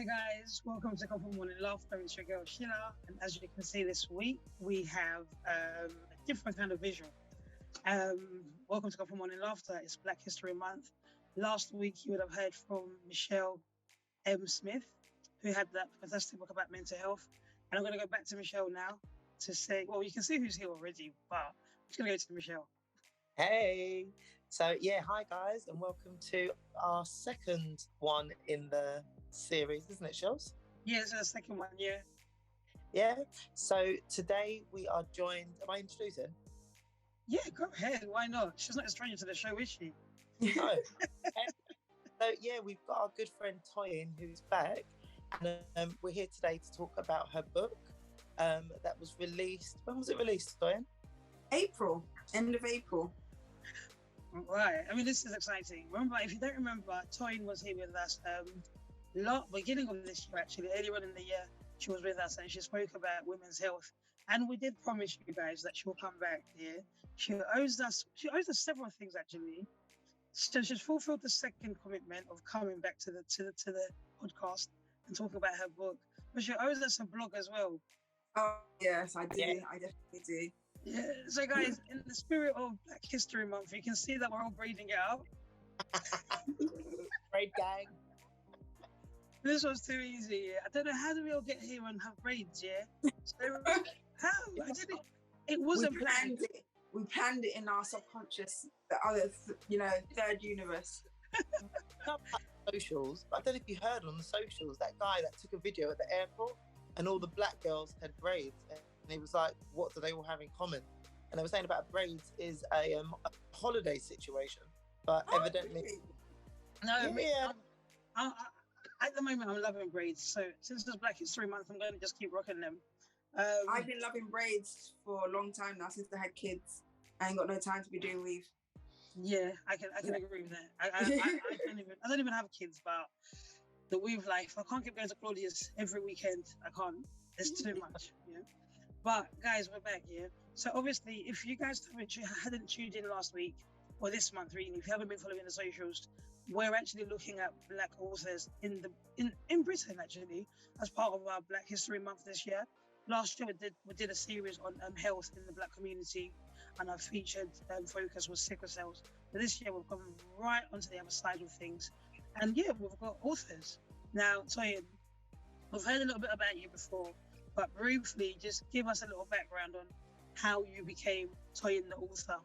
Hi guys, welcome to Couple Morning Laughter. It's your girl Sheila, and as you can see this week we have a different kind of visual. Welcome to Couple Morning Laughter. It's Black History Month. Last week you would have heard from Michelle M. Smith, who had that fantastic book about mental health. And I'm going to go back to Michelle now to say, well, you can see who's here already, but I'm just going to go to Michelle. Hey, so hi guys, and welcome to our second one in the series, isn't it, Shells? Yeah, it's the second one, yeah. Yeah, so today we are joined, am I introducing? Yeah, go ahead, why not? She's not a stranger to the show, is she? No. So we've got our good friend Toyin who's back, and we're here today to talk about her book that was released. When was it released, Toyin? April, end of April. Right. I mean, this is exciting. Remember, if you don't remember, Toyin was here with us beginning of this year, actually, earlier on in the year, she was with us and she spoke about women's health. And we did promise you guys that she'll come back here. She owes us several things, actually. So she's fulfilled the second commitment of coming back to the podcast and talking about her book. But she owes us a blog as well. Oh yes, I do. Yeah. I definitely do. Yeah. So guys, in the spirit of Black History Month, you can see that we're all breathing it out. Braid gang. This was too easy. Yeah. I don't know, how do we all get here and have braids? Yeah. So how? I didn't. It wasn't planned. We planned it in our subconscious, the other, third universe. Socials, but I don't know if you heard on the socials that guy that took a video at the airport and all the black girls had braids, and he was like, what do they all have in common? And they were saying about braids is a holiday situation, but evidently Really? No. At the moment I'm loving braids, so since it's Black History Month I'm going to just keep rocking them. I've been loving braids for a long time now, since I had kids. I ain't got no time to be doing weave. Yeah, I can agree with that. I don't even have kids, but the weave life, I can't keep going to Claudia's every weekend. I can't. It's too much. Yeah. But guys, we're back here. So obviously, if you guys hadn't tuned in last week or this month, really, if you haven't been following the socials, we're actually looking at Black authors in Britain, actually, as part of our Black History Month this year. Last year we did a series on health in the Black community, and our featured focus was sickle cells. But this year we've gone right onto the other side of things, and we've got authors. Now, Toyin, we've heard a little bit about you before, but briefly, just give us a little background on how you became Toyin the author.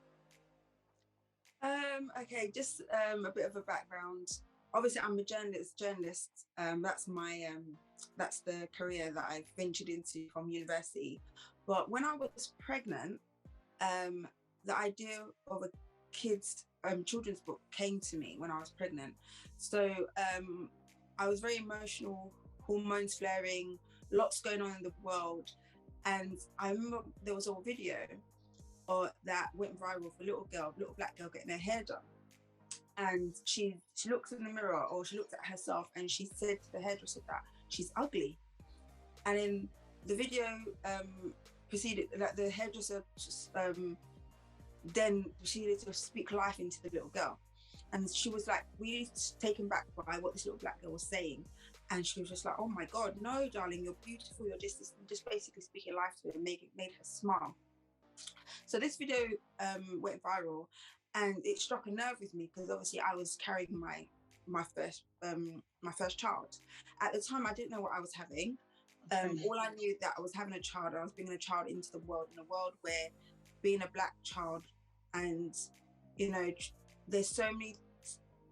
Okay, just a bit of a background. Obviously, I'm a journalist. That's my that's the career that I ventured into from university. But when I was pregnant, the idea of a children's book came to me when I was pregnant. So I was very emotional, hormones flaring, lots going on in the world, and I remember there was a video that went viral for a little black girl getting her hair done. And she looked in the mirror, or she looked at herself, and she said to the hairdresser that she's ugly. And in the video proceeded that the hairdresser then proceeded to speak life into the little girl. And she was like really taken back by what this little black girl was saying. And she was just like, oh my God, no, darling, you're beautiful. You're just basically speaking life to her and made her smile. So this video went viral. And it struck a nerve with me because obviously I was carrying my first child. At the time, I didn't know what I was having. All I knew that I was having a child. I was bringing a child into the world, in a world where being a black child, and there's so many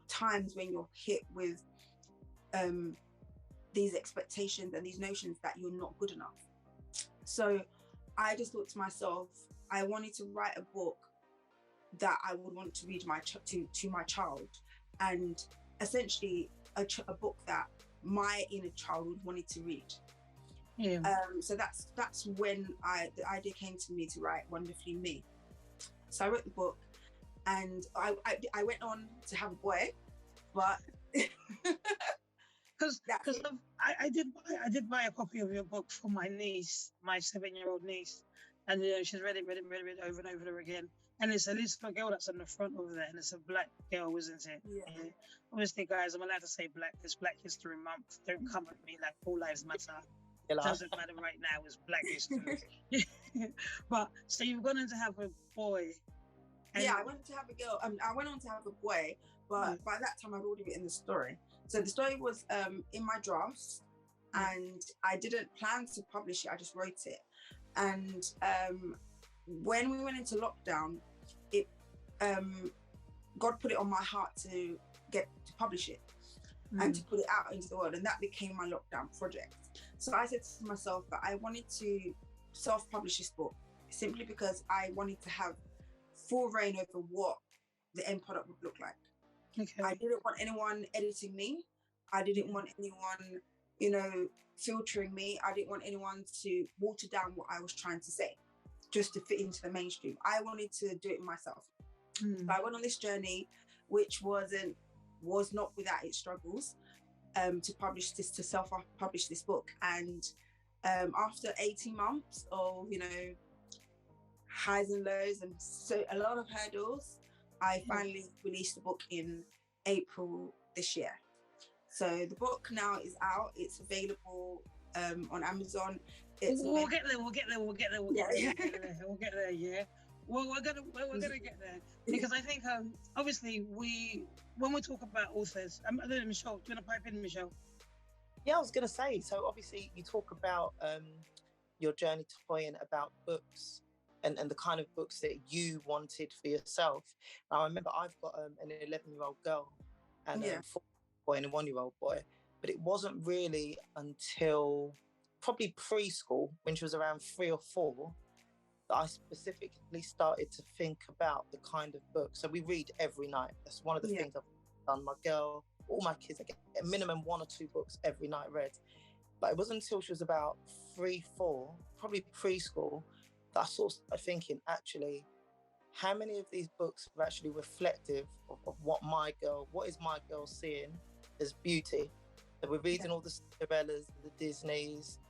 times when you're hit with these expectations and these notions that you're not good enough. So I just thought to myself, I wanted to write a book that I would want to read to my child, and essentially a book that my inner child would want to read. Yeah. So that's when the idea came to me to write Wonderfully Me. So I wrote the book, and I went on to have a boy, but because I did buy a copy of your book for my niece, my 7-year-old niece. and she's read it over and over again. And it's a little girl that's on the front over there, and it's a black girl, isn't it? Yeah. Obviously, guys, I'm allowed to say black. It's Black History Month. Don't come at me like all lives matter. It doesn't matter right now. It's Black History. But so you've gone on to have a boy. Yeah, I went to have a girl. I went on to have a boy, but by that time I'd already written the story. So the story was in my drafts, and I didn't plan to publish it. I just wrote it. And when we went into lockdown, it God put it on my heart to publish it and to put it out into the world, and that became my lockdown project. So I said to myself that I wanted to self-publish this book simply because I wanted to have full reign over what the end product would look like. Okay. I didn't want anyone editing me. I didn't want anyone, filtering me. I didn't want anyone to water down what I was trying to say just to fit into the mainstream. I wanted to do it myself. So I went on this journey, which was not without its struggles, to self-publish this book. And after 18 months of, highs and lows and so a lot of hurdles, I finally released the book in April this year. So the book now is out. It's available on Amazon. We'll get there. We'll get there. Yeah. Well, we're gonna get there, because I think obviously when we talk about authors, I don't know, Michelle, do you want to pipe in, Michelle? Yeah, I was gonna say. So obviously you talk about your journey, Toyin, about books and the kind of books that you wanted for yourself. Now, I remember I've got an 11-year-old girl and a 4-year-old boy and a 1-year-old boy, but it wasn't really until probably preschool, when she was around 3 or 4, that I specifically started to think about the kind of books. So we read every night. That's one of the things I've done. My girl, all my kids, I get a minimum 1 or 2 books every night read. But it wasn't until she was about 3, 4, probably preschool, that I sort of started thinking, actually, how many of these books are actually reflective of what is my girl seeing as beauty? So we're reading all the Cinderellas, the Disneys,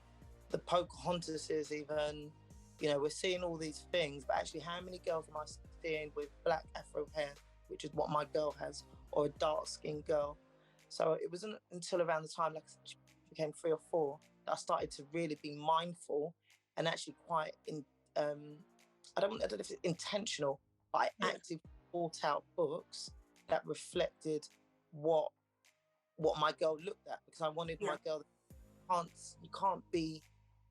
the Pocahontases even, we're seeing all these things, but actually how many girls am I seeing with black afro hair, which is what my girl has, or a dark-skinned girl? So it wasn't until around the time, like she became 3 or 4, that I started to really be mindful and actually quite I don't know if it's intentional, but I actively bought out books that reflected what my girl looked at, because I wanted my girl, you can't be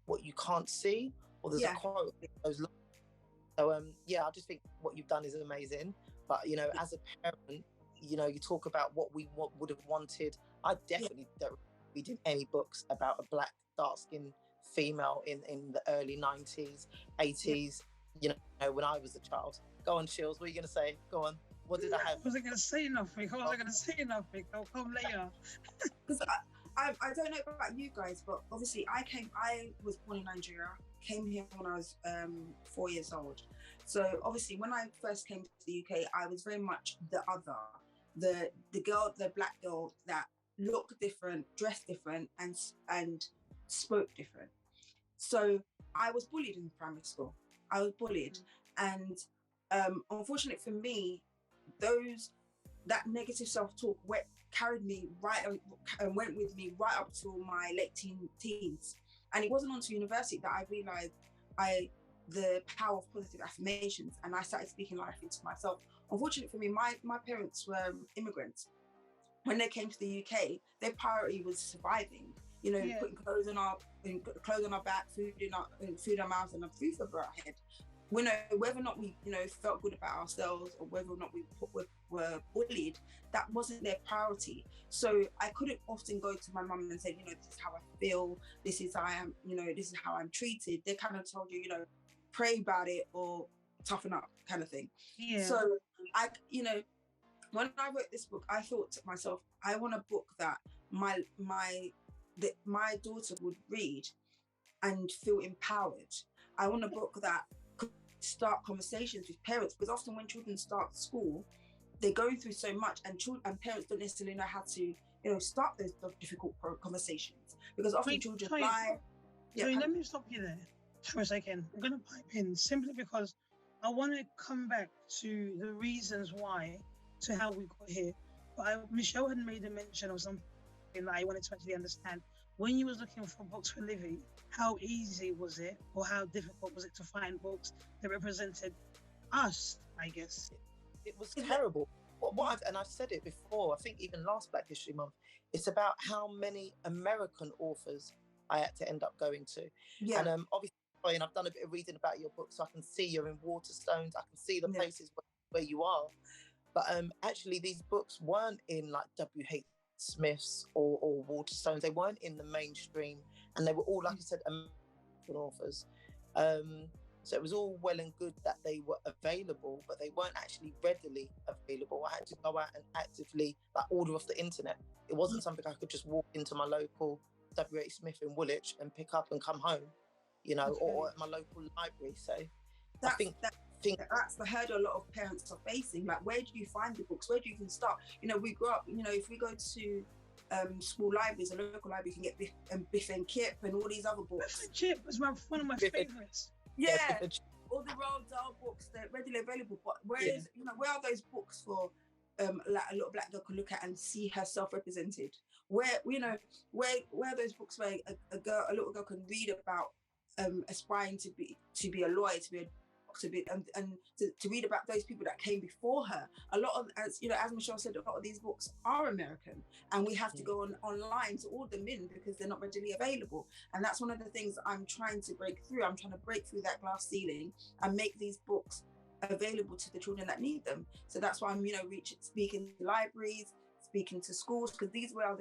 what you can't see, or there's a quote those. So I just think what you've done is amazing. But as a parent, you talk about what we would have wanted. I definitely don't read any books about a black dark-skinned female in the early 90s, 80s, when I was a child. Go on, Shills, what are you going to say? Go on. What did I have? I wasn't going to say nothing. I'll come later. Because I don't know about you guys, but obviously I was born in Nigeria, came here when I was 4 years old. So obviously when I first came to the UK, I was very much the other, the black girl that looked different, dressed different, and spoke different. So I was bullied in primary school. I was bullied, and unfortunately for me, that negative self-talk carried me and went with me right up to my late teens. And it wasn't until university that I realized the power of positive affirmations, and I started speaking life into myself. Unfortunately for me, my parents were immigrants. When they came to the UK, their priority was surviving. Putting clothes on our back, food in our mouths, and a roof over our head. Whether or not we, felt good about ourselves, or whether or not we were bullied, that wasn't their priority. So I couldn't often go to my mum and say, this is how I feel, this is how I am, this is how I'm treated. They kind of told you, pray about it or toughen up, kind of thing. Yeah. So when I wrote this book, I thought to myself, I want a book that my daughter would read and feel empowered. I want a book that could start conversations with parents, because often when children start school, they're going through so much, and parents don't necessarily know how to, start those difficult conversations, because often children lie. Let me stop you there. for a second. I'm going to pipe in simply because I want to come back to the reasons why, to how we got here. But Michelle had made a mention of something that I wanted to actually understand. When you was looking for books for Livy, how easy was it, or how difficult was it to find books that represented us, I guess? It was terrible. And I've said it before, I think even last Black History Month, it's about how many American authors I had to end up going to. Yeah. And obviously, and I've done a bit of reading about your book, so I can see you're in Waterstones, I can see the places where you are. But actually, these books weren't in like W.H. Smith's or Waterstones. They weren't in the mainstream, and they were all, like I said, American authors. So it was all well and good that they were available, but they weren't actually readily available. I had to go out and actively order off the internet. It wasn't something I could just walk into my local W.H. Smith in Woolwich and pick up and come home, or at my local library. So I think that's the hurdle a lot of parents are facing. Like, where do you find the books? Where do you even start? We grew up, if we go to school libraries, a local library, you can get Biff and Kip and all these other books. Biff and Kip was one of my favourites. Yeah, all the Roald Dahl books, they're readily available. But where are those books for like a little Black girl can look at and see herself represented? Where are those books where a little girl can read about aspiring to be a lawyer, to be a and to read about those people that came before her. A lot of, as Michelle said, a lot of these books are American, and we have to go online to order them in because they're not readily available. And that's one of the things I'm trying to break through. I'm trying to break through that glass ceiling and make these books available to the children that need them. So that's why I'm speaking to libraries, speaking to schools, because these where our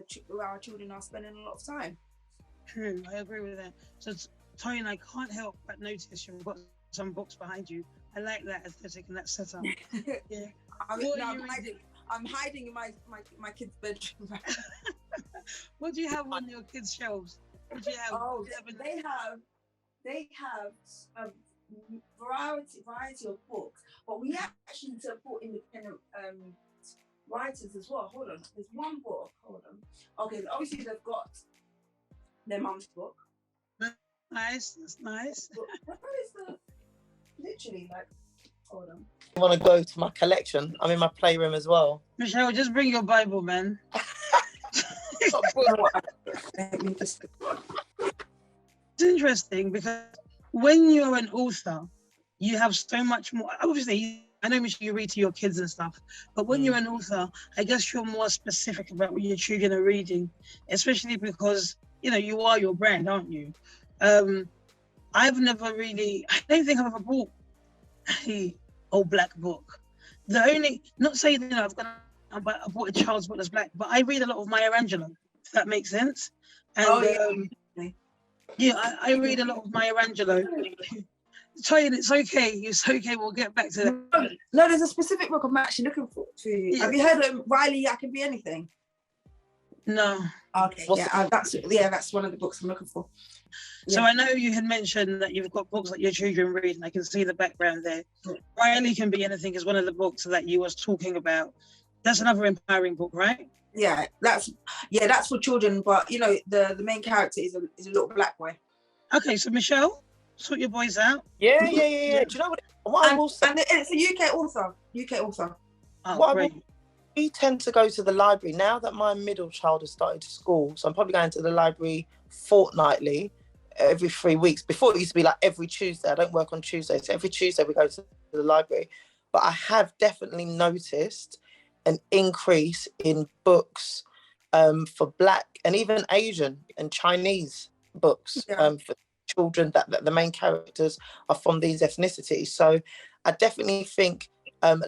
children are spending a lot of time. True, I agree with that. So Toyin, I can't help but notice you've got some books behind you. I like that aesthetic and that setup. Yeah. I'm hiding in my kids' bedroom. What do you have on your kids' shelves? What do you have? Oh, they have a variety of books, but we actually support independent writers as well. Hold on, there's one book. Hold on. Okay, obviously they've got their mum's book. Nice, that's nice. Where is the? Literally, like, hold on. I want to go to my collection. I'm in my playroom as well. Michelle, just bring your Bible, man. It's interesting because when you're an author, you have so much more. Obviously, I know, Michelle, you read to your kids and stuff, but when you're an author, I guess you're more specific about what your children are reading, especially because, you are your brand, aren't you? I don't think I've ever bought a old Black book. Not saying that I bought a child's book that's Black, but I read a lot of Maya Angelou, if that makes sense. And I read a lot of Maya Angelou. Toyin, it's okay, we'll get back to that. No, there's a specific book I'm actually looking for. Yeah. Have you heard of Riley, I Can Be Anything? No. Okay, that's one of the books I'm looking for. So I know you had mentioned that you've got books that your children read, and I can see the background there. Riley Can Be Anything is one of the books that you was talking about. That's another empowering book, right? Yeah, that's for children, but the main character is a little Black boy. Okay, so Michelle, sort your boys out. Yeah. Do you know what I will say? And it's a UK author. Oh, great. We tend to go to the library now that my middle child has started school, so I'm probably going to the library fortnightly, every 3 weeks. Before it used to be like every Tuesday. I don't work on Tuesdays, so every Tuesday we go to the library. But I have definitely noticed an increase in books for Black and even Asian and Chinese books for children that the main characters are from these ethnicities. So I definitely think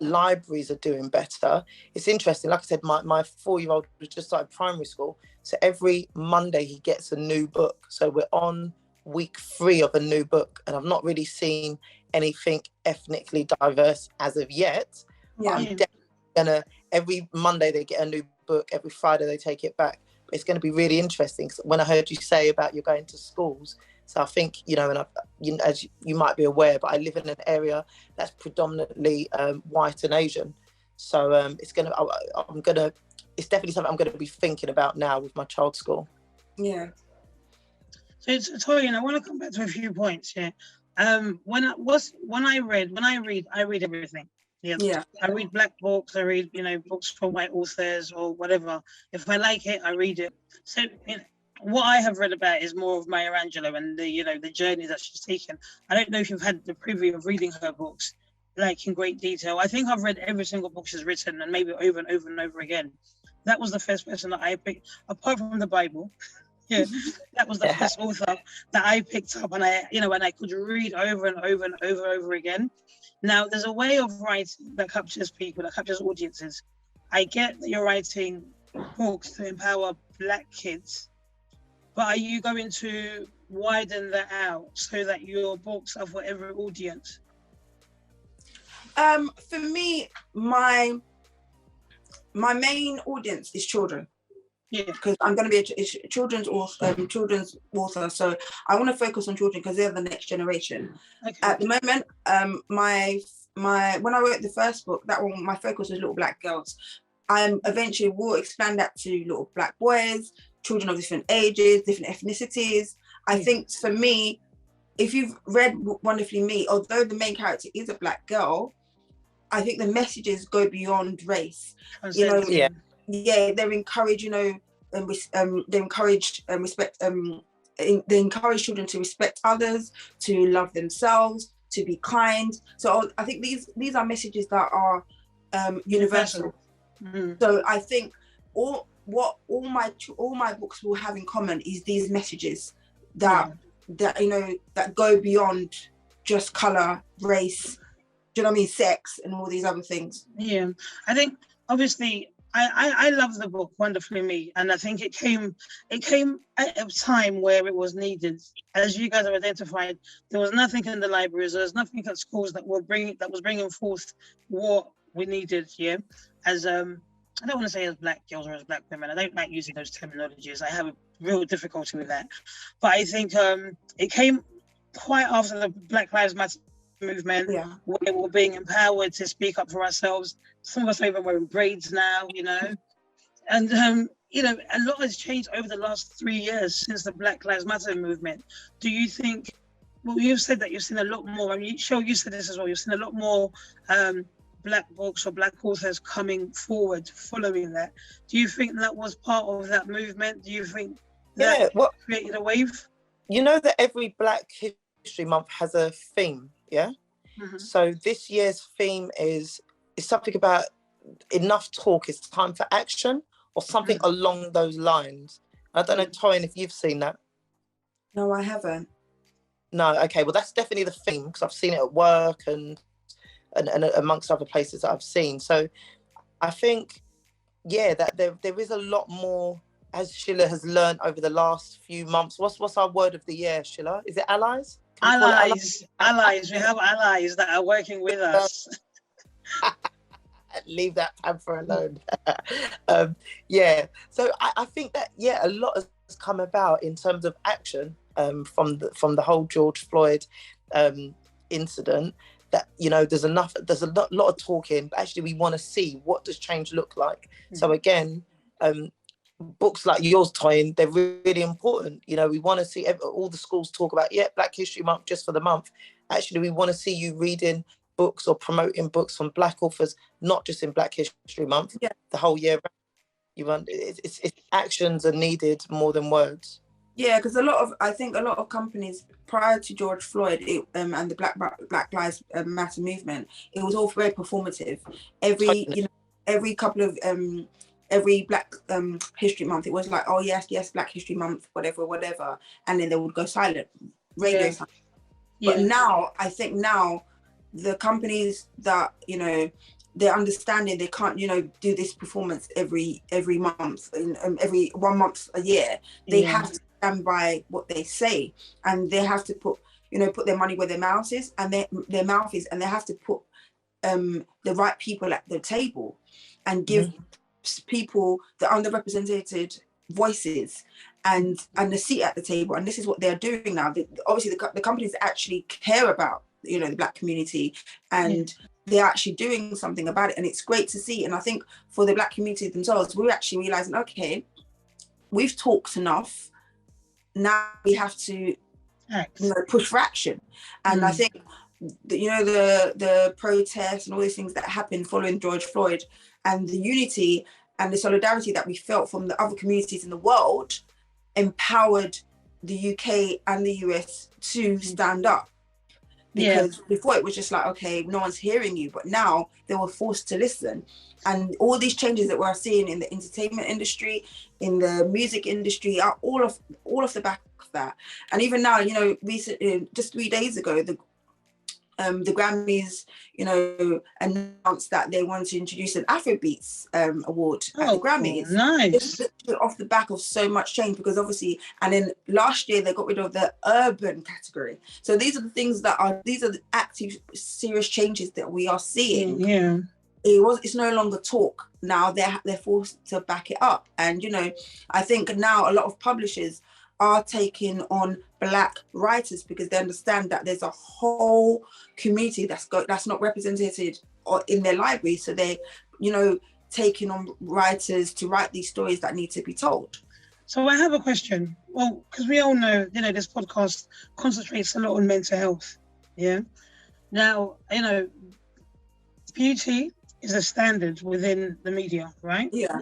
libraries are doing better. It's interesting, like I said, my 4-year-old just started primary school, so every Monday he gets a new book. So we're on week 3 of a new book, and I've not really seen anything ethnically diverse as of yet. But I'm definitely gonna, every Monday they get a new book, every Friday they take it back. But it's going to be really interesting. When I heard you say about you going to schools, so I think, and as you might be aware, but I live in an area that's predominantly white and Asian. So it's definitely something I'm going to be thinking about now with my child's school. Yeah. So Toyin, I want to come back to a few points here. When I read everything. Yeah. Yeah. I read black books. I read, books from white authors or whatever. If I like it, I read it. So, what I have read about is more of Maya Angelou and the journey that she's taken. I don't know if you've had the preview of reading her books, like in great detail. I think I've read every single book she's written, and maybe over and over and over again. That was the first person that I picked, apart from the Bible. Yeah, that was the first author that I picked up, and I could read over and over and over again. Now, there's a way of writing that captures people, that captures audiences. I get that you're writing books to empower Black kids, but are you going to widen that out so that your books are for every audience? For me, my main audience is children. Yeah. Because I'm going to be a children's author, so I want to focus on children because they're the next generation. Okay. At the moment, my when I wrote the first book, that one, my focus was little Black girls. I eventually will expand that to little Black boys, children of different ages, different ethnicities. I think for me, if you've read Wonderfully Me, although the main character is a Black girl, I think the messages go beyond race. Yeah. Yeah, they're encouraged, they encourage respect. They encourage children to respect others, to love themselves, to be kind. So I think these are messages that are universal. Mm-hmm. So I think all my books will have in common is these messages that that go beyond just color, race. Do you know what I mean? Sex and all these other things. Yeah, I think obviously I love the book Wonderfully Me, and I think it came at a time where it was needed. As you guys have identified, there was nothing in the libraries, there was nothing at schools that was bringing forth what we needed. Yeah, as I don't want to say as Black girls or as Black women. I don't like using those terminologies. I have a real difficulty with that. But I think it came quite after the Black Lives Matter movement, where we're being empowered to speak up for ourselves. Some of us are even wearing braids now, and a lot has changed over the last 3 years since the Black Lives Matter movement. Do you think? Well, you've said that you've seen a lot more. I mean, you said this as well. You've seen a lot more Black books or Black authors coming forward following that. Do you think that was part of that movement? Do you think that created a wave? You know that every Black History Month has a theme. Yeah. Mm-hmm. So this year's theme is something about enough talk, it's time for action, or something along those lines. I don't know, Toyin, if you've seen that. No, I haven't. No, okay. Well, that's definitely the theme because I've seen it at work and amongst other places that I've seen. So I think, that there is a lot more, as Sheila has learned over the last few months. What's our word of the year, Sheila? Is it allies? Allies. We have allies that are working with us. Leave that panther alone. So I think that a lot has come about in terms of action from the whole George Floyd incident. That there's a lot of talking, but actually we want to see what does change look like. So again, books like yours, Toyin, they're really important. We want to see all the schools talk about Black History Month just for the month. Actually, we want to see you reading books or promoting books from Black authors, not just in Black History Month, the whole year. It's actions are needed more than words. Yeah, because I think a lot of companies prior to George Floyd and the Black Lives Matter movement, it was all very performative. Every couple of every Black History Month, it was like, oh yes, Black History Month, whatever, and then they would go silent, radio silent. But now, I think the companies that they're understanding they can't do this performance every month and every 1 month a year. They have to stand by what they say, and they have to put their money where their mouth is, and their mouth is, and they have to put the right people at the table and give people the underrepresented voices and the seat at the table. And this is what they're doing now. Obviously the companies actually care about the Black community, and they're actually doing something about it, and it's great to see. And I think for the Black community themselves, we're actually realizing, okay, we've talked enough, now we have to push for action. And I think the protests and all these things that happened following George Floyd, and the unity and the solidarity that we felt from the other communities in the world empowered the UK and the US to stand up. Because before it was just like, okay, no one's hearing you, but now they were forced to listen. And all these changes that we're seeing in the entertainment industry, in the music industry, are all of the back of that. And even now, you know, recently, just 3 days ago, the Grammys, you know, announced that they want to introduce an Afrobeats award at the Grammys. Nice. Off the back of so much change, because obviously, and then last year they got rid of the urban category. So these are the things these are the active, serious changes that we are seeing. Yeah. It's no longer talk. Now they're forced to back it up. And, you know, I think now a lot of publishers are taking on Black writers because they understand that there's a whole community that's not represented in their library. So they, you know, taking on writers to write these stories that need to be told. So I have a question. Well, because we all know, you know, this podcast concentrates a lot on mental health. Yeah. Now, you know, beauty is a standard within the media, right? Yeah.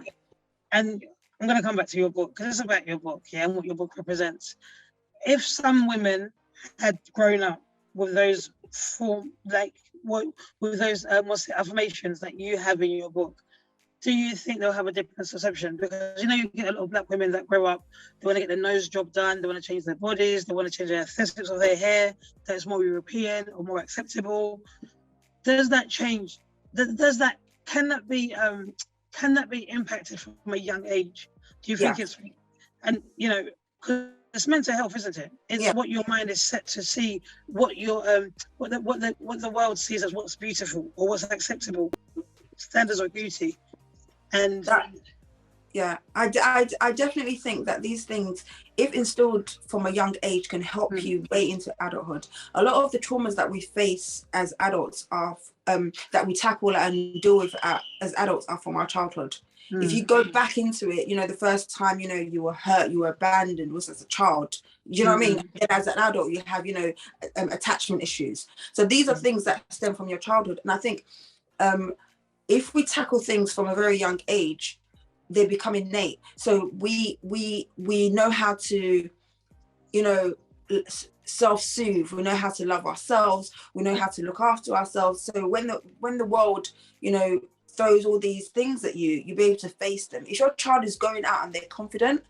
And I'm going to come back to your book because it's about your book, yeah, and what your book represents. If some women had grown up with those affirmations that you have in your book, do you think they'll have a different perception? Because, you know, you get a lot of Black women that grow up, they want to get their nose job done, they want to change their bodies, they want to change the aesthetics of their hair, that it's more European or more acceptable. Does that change? Can that be impacted from a young age? Do you think it's, and you know, because it's mental health, isn't it? It's what your mind is set to see, what your what the world sees as what's beautiful or what's acceptable, standards of beauty, and I definitely think that these things, if instilled from a young age, can help you way into adulthood. A lot of the traumas that we face as adults are that we tackle and deal with as adults are from our childhood. If you go back into it, you know, the first time, you know, you were hurt, you were abandoned was as a child. You know what I mean? And as an adult, you have, you know, attachment issues. So these are things that stem from your childhood. And I think if we tackle things from a very young age, they become innate. So we know how to, you know, self-soothe. We know how to love ourselves. We know how to look after ourselves. So when the world, you know, throws all these things at you, you'll be able to face them. If your child is going out and they're confident,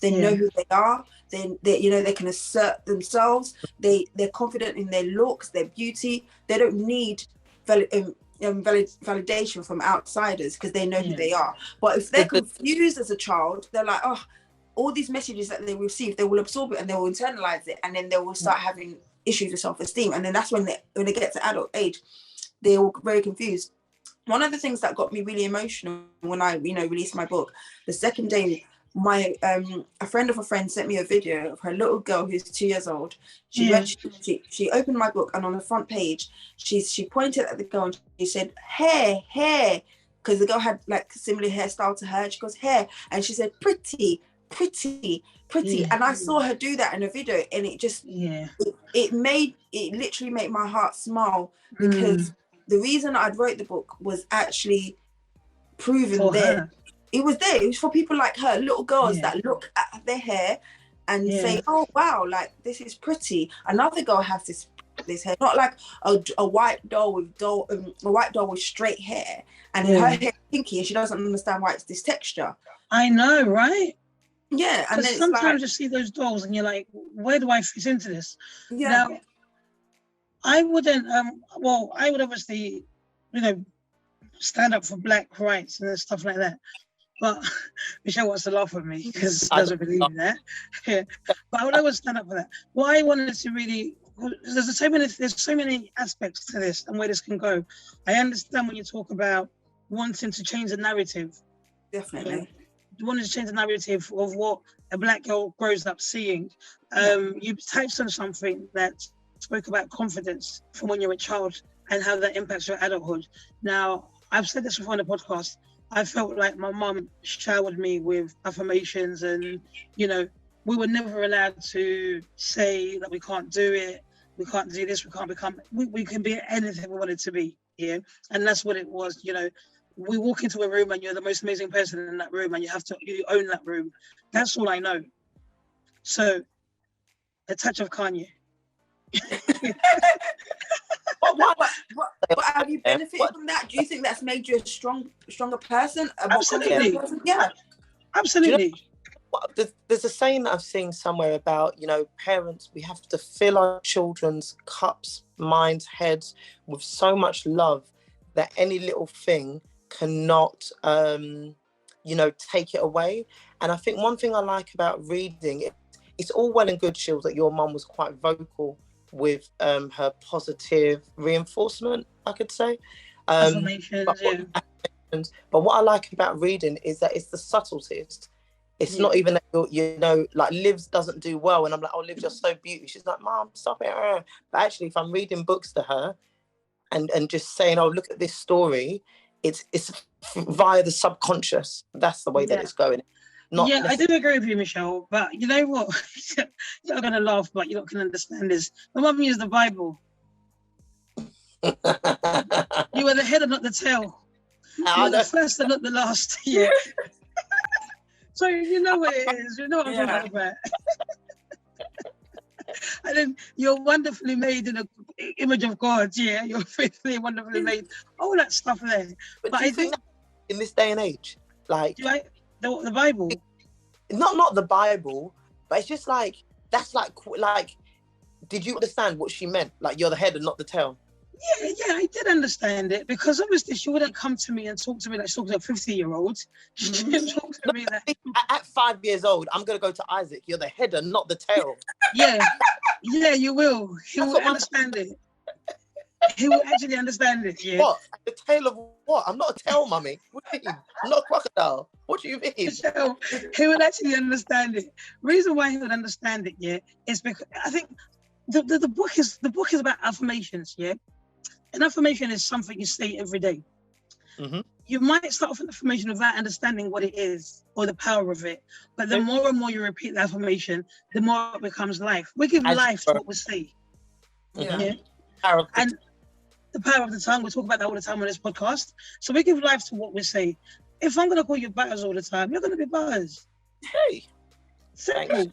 they know who they are, then they, you know, they can assert themselves. They're confident in their looks, their beauty. They don't need validation from outsiders because they know who they are. But if they're confused as a child, they're like, oh, all these messages that they receive, they will absorb it and they will internalize it, and then they will start having issues with self-esteem. And then that's when they get to adult age, they're all very confused. One of the things that got me really emotional when I, you know, released my book, the second day, my a friend of a friend sent me a video of her little girl who's 2 years old. She opened my book, and on the front page, she pointed at the girl and she said, hair, because the girl had like similar hairstyle to her. She goes, hair, and she said, pretty. And I saw her do that in a video, and it just it literally made my heart smile, because the reason I wrote the book was actually proven there. It was there. It was for people like her, little girls that look at their hair and say, "Oh wow, like this is pretty." Another girl has this hair, not like a white doll with straight hair, and her hair is pinky, and she doesn't understand why it's this texture. I know, right? Yeah, and then sometimes you see those dolls, and you're like, "Where do I fit into this?" Yeah. Now, I wouldn't. Well, I would obviously, you know, stand up for Black rights and stuff like that. But Michelle wants to laugh at me because she doesn't believe in that. Yeah. But I would always stand up for that. What I wanted to really, there's so many aspects to this and where this can go. I understand when you talk about wanting to change the narrative. Definitely. You wanted to change the narrative of what a Black girl grows up seeing. You touched on something that spoke about confidence from when you're a child and how that impacts your adulthood. Now, I've said this before on the podcast. I felt like my mum showered me with affirmations, and, you know, we were never allowed to say that we can't do it, we can't do this, we can't become, we can be anything we wanted to be, yeah? And that's what it was, you know. We walk into a room and you're the most amazing person in that room and you own that room. That's all I know. So, a touch of Kanye. But have you benefited from that? Do you think that's made you a stronger person? A more confident person? Yeah. Absolutely. You know, there's a saying that I've seen somewhere about, you know, parents, we have to fill our children's cups, minds, heads with so much love that any little thing cannot, you know, take it away. And I think one thing I like about reading, it's all well and good, Shields, that your mum was quite vocal with her positive reinforcement, I could say. Affirmations, but what I like about reading is that it's the subtleties. It's not even that you know, like Livs doesn't do well, and I'm like, oh, Livs, you're so beautiful. She's like, Mom, stop it. But actually, if I'm reading books to her and just saying, oh, look at this story, it's via the subconscious. That's the way that it's going. I do agree with you, Michelle. But you know what? You're not gonna laugh, but you're not gonna understand this. My mum used the Bible. You were the head and not the tail. You were the first and not the last. Yeah. So you know what it is. You know what I'm talking about. And then you're wonderfully made in the image of God. Yeah, you're faithfully wonderfully made. All that stuff there. But I think in this day and age, like the Bible, not the Bible, but it's just like that's like did you understand what she meant? Like, you're the head and not the tail. Yeah, I did understand it, because obviously she wouldn't come to me and talk to me like she talks to a 50-year-old. She didn't talk to me that. At 5 years old, I'm gonna go to Isaac. You're the head and not the tail. Yeah, you will. He will understand it. He will actually understand it. Yeah. What? The tail of what? I'm not a tail, mummy. What do you mean? I'm not a crocodile. What do you mean? So he would actually understand it. Reason why he would understand it, yeah, is because I think the book is about affirmations, yeah. An affirmation is something you say every day. Mm-hmm. You might start off an affirmation without understanding what it is or the power of it, but the more and more you repeat the affirmation, the more it becomes life. We give life to what we say. Yeah. And the power of the tongue, we talk about that all the time on this podcast. So we give life to what we say. If I'm going to call you Butters all the time, you're going to be Butters. Hey. Simple.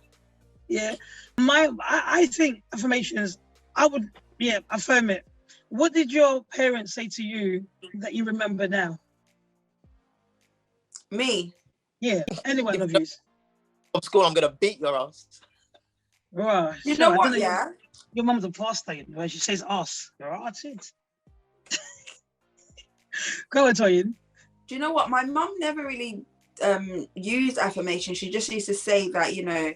Yeah. I think affirmations, I would, affirm it. What did your parents say to you that you remember now? Me? Yeah, any one of you. From school, I'm going to beat your ass. Right. You know what, yeah? Your mum's a pastor, where she says us. That's it. Go on, Toyin. Do you know what? My mum never really used affirmation. She just used to say that, you know,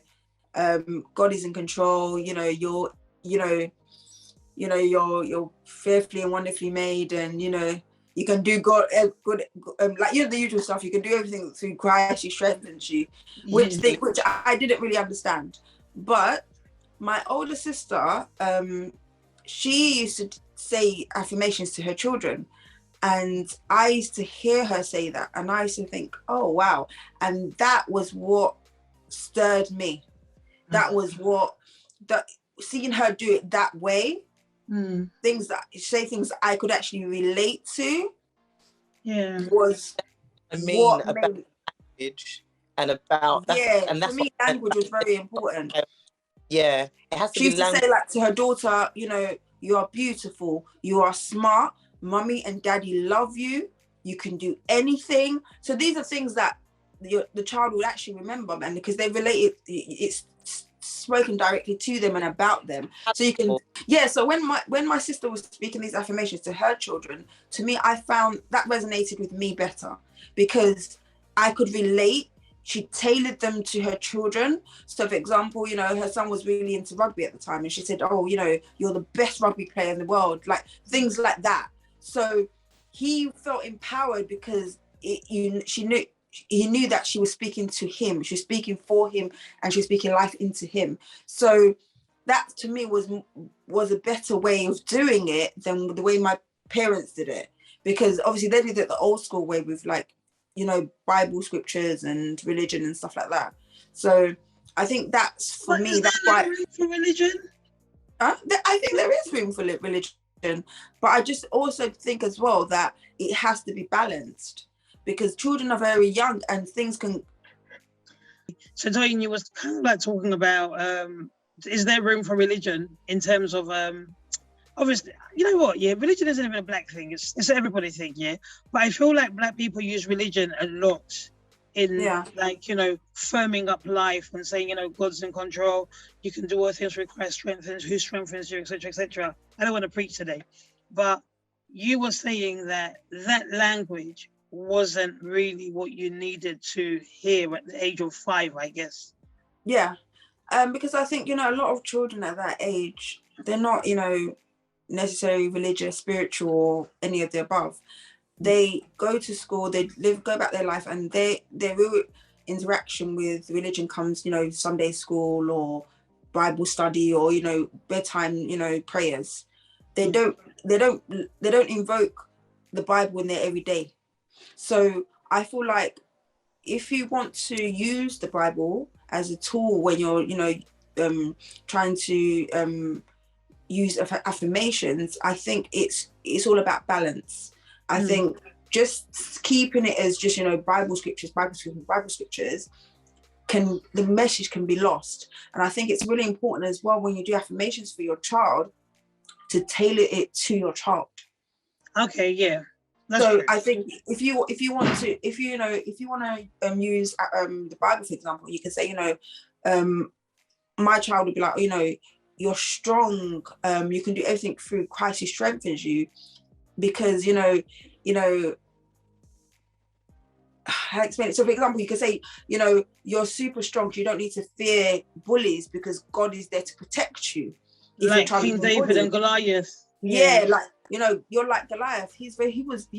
God is in control, you know, you're fearfully and wonderfully made, and you know you can do good, like, you know, the usual stuff. You can do everything through Christ, He strengthens you, which I didn't really understand. But my older sister, she used to say affirmations to her children, and I used to hear her say that, and I used to think, oh wow, and that was what stirred me. That was what seeing her do it that way. Things that I could actually relate to, was what about language and about and for me language was very important. Yeah, it has to she used to say, like, to her daughter, you know, you are beautiful, you are smart, mummy and daddy love you, you can do anything. So these are things that the child will actually remember, and because they relate it's spoken directly to them and about them. So you can, so when my sister was speaking these affirmations to her children, to me, I found that resonated with me better, because I could relate. She tailored them to her children. So for example, you know, her son was really into rugby at the time, and she said, oh, you know, you're the best rugby player in the world, like things like that. So he felt empowered because he knew that she was speaking to him, she was speaking for him, and she was speaking life into him. So that to me was a better way of doing it than the way my parents did it, because obviously they did it the old school way with, like, you know, Bible scriptures and religion and stuff like that. So I think that's for But me. is there That's no why room for religion? I think there is room for religion, but I just also think as well that it has to be balanced because children are very young and things can. So Toyin, you was kind of like talking about is there room for religion in terms of obviously, you know what, yeah, religion isn't even a black thing, it's an everybody thing, yeah. But I feel like black people use religion a lot in like, you know, firming up life and saying, you know, God's in control, you can do all things through Christ strengthens, who strengthens you, etc., etc. I don't want to preach today, but you were saying that that language wasn't really what you needed to hear at the age of 5, I guess. Yeah, because I think, you know, a lot of children at that age, they're not, you know, necessarily religious, spiritual, or any of the above. They go to school, they go about their life, and their real interaction with religion comes, you know, Sunday school or Bible study or, you know, bedtime, you know, prayers. They don't invoke the Bible in there every day. So I feel like if you want to use the Bible as a tool when you're, you know, trying to use affirmations, I think it's all about balance. I think just keeping it as just, you know, Bible scriptures, the message can be lost. And I think it's really important as well when you do affirmations for your child to tailor it to your child. Okay, yeah. That's so true. I think if you want to use the Bible, for example, you can say, you know, my child would be like, you know, you're strong, you can do everything through Christ who strengthens you, because you know how to explain it. So for example, you can say, you know, you're super strong, you don't need to fear bullies because God is there to protect you. If like King David and Goliath. Yeah, like, you know, you're like Goliath. He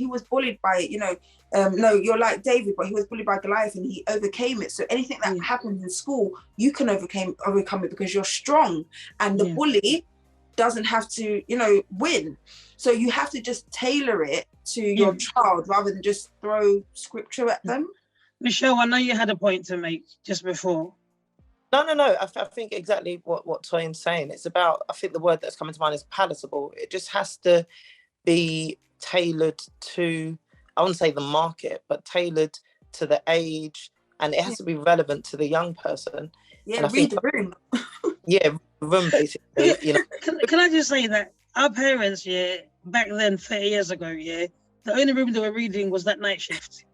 was bullied by, you know, no, you're like David, but he was bullied by Goliath and he overcame it. So anything that happens in school, you can overcome it because you're strong, and the bully doesn't have to, you know, win. So you have to just tailor it to your child rather than just throw scripture at them. Michelle, I know you had a point to make just before. No. I think exactly what Toyin's saying. It's about, I think the word that's coming to mind is palatable. It just has to be tailored to, I wouldn't say the market, but tailored to the age, and it has to be relevant to the young person. Yeah, and I read think, the room. Yeah, room basically. You know. Can I just say that our parents, back then, 30 years ago, the only room they were reading was that night shift.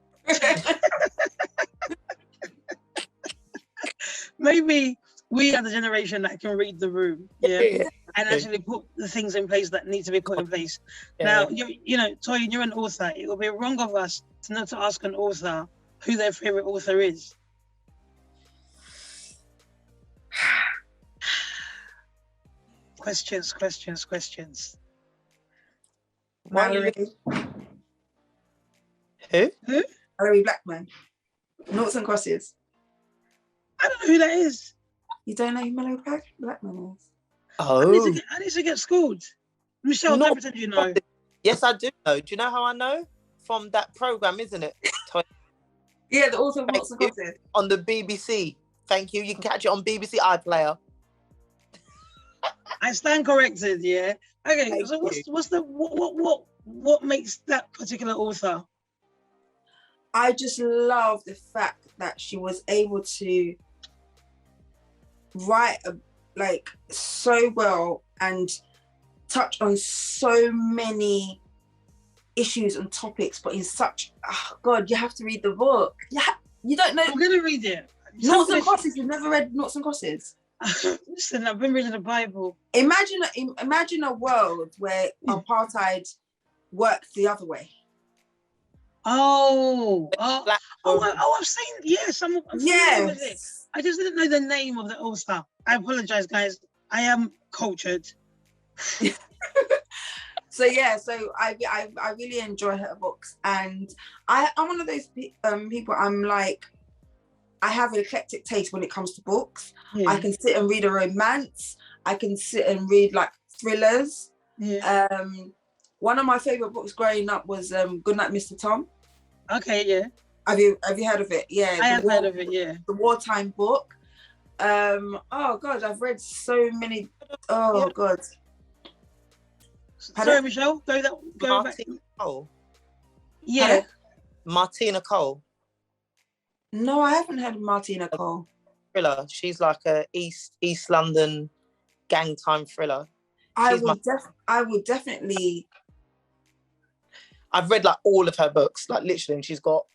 Maybe we are the generation that can read the room, and actually put the things in place that need to be put in place. Now, you know, Toyin, you're an author. It would be wrong of us not to ask an author who their favorite author is. Questions. Mallory. Who? Mallory Blackman. Noughts and Crosses. I don't know who that is. You don't know who Mallory Blackman is? Oh. I need to get schooled. Michelle, don't pretend you know. Yes, I do know. Do you know how I know? From that program, isn't it? Yeah, the author of Noughts and Crosses. On the BBC. Thank you. You can catch it on BBC iPlayer. I stand corrected, Okay, so what makes that particular author? I just love the fact that she was able to write like so well and touch on so many issues and topics, but in such, God, you have to read the book. Yeah, you don't know. I'm gonna read it. Noughts and Crosses. You've never read Noughts and Crosses? Listen, I've been reading the Bible. Imagine a world where apartheid worked the other way. I've seen. Yes, I'm familiar with it. I just didn't know the name of the author. I apologize, guys. I am cultured. So I really enjoy her books, and I'm one of those people. I'm like, I have an eclectic taste when it comes to books. I can sit and read a romance. I can sit and read like thrillers. One of my favorite books growing up was Goodnight, Mr. Tom. Okay, yeah. Have you heard of it? Yeah. I have heard of it, yeah. The wartime book. Oh God, I've read so many. Oh Yeah. God. Sorry, Michelle. Go back. Martina Cole. Yeah. Pardon? Martina Cole. No, I haven't heard of Martina Cole. Thriller. She's like a East London gang time thriller. I would definitely. I've read like all of her books, like literally, and she's got